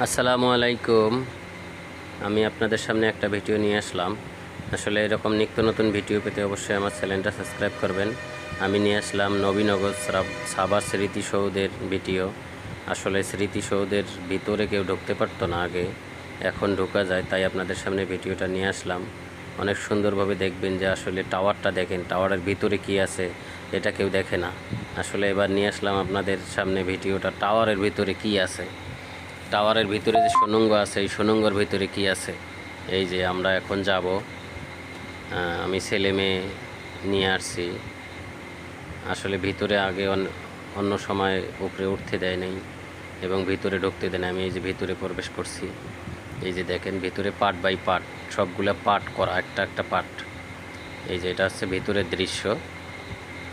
আসসালামু আলাইকুম। আমি আপনাদের সামনে একটা ভিডিও নিয়ে আসলাম। আসলে এরকম নিত্য নতুন ভিডিও পেতে অবশ্যই আমার চ্যানেলটা সাবস্ক্রাইব করবেন। আমি নিয়ে আসলাম নবীনগর সাবা স্মৃতিসৌধের ভিডিও। আসলে স্মৃতিসৌধের ভিতরে কেউ ঢুকতে পারতো না আগে, এখন ঢোকা যায়, তাই আপনাদের সামনে ভিডিওটা নিয়ে আসলাম। অনেক সুন্দরভাবে দেখবেন যে আসলে টাওয়ারটা দেখেন, টাওয়ারের ভিতরে কি আছে এটা কেউ দেখে না। আসলে এবার নিয়ে আসলাম আপনাদের সামনে ভিডিওটা, টাওয়ারের ভিতরে কি আছে, টাওয়ারের ভিতরে যে সুড়ঙ্গ আছে, এই সুড়ঙ্গর ভিতরে কি আছে। এই যে আমরা এখন যাব, আমি ছেলে মেয়ে নিয়ে আসছি। আসলে ভিতরে আগে অন্য সময় উপরে উঠতে দেয় নাই এবং ভিতরে ঢুকতে দেয় না। আমি এই যে ভিতরে প্রবেশ করছি, এই যে দেখেন ভিতরে পার্ট বাই পার্ট সবগুলা পার্ট করা, একটা একটা পার্ট। এই যে এটা হচ্ছে ভিতরের দৃশ্য।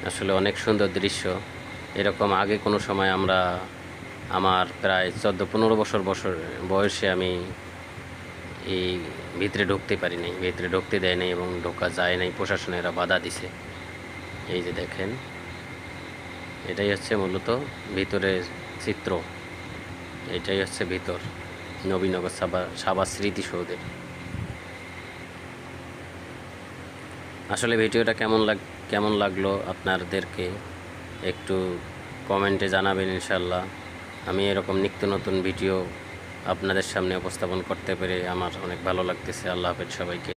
আসলে অনেক সুন্দর দৃশ্য। এরকম আগে কোনো সময় আমার প্রায় 14-15 বছর বয়সে আমি এই ভিতরে ঢুকতে পারি নাই, ভিতরে ঢুকতে দেয় নাই এবং ঢোকা যায় নাই, প্রশাসনেরা বাধা দিছে। এই যে দেখেন, এটাই হচ্ছে মূলত ভিতরের চিত্র। এটাই হচ্ছে ভিতর নবীনগর সাবা স্মৃতিসৌধের। আসলে ভিডিওটা কেমন লাগলো আপনাদেরকে একটু কমেন্টে জানাবেন ইনশাল্লাহ। আমি এরকম নিত্য নতুন ভিডিও আপনাদের সামনে উপস্থাপন করতে পেরে আমার অনেক ভালো লাগতেছে। আল্লাহ হাফেজ সবাইকে।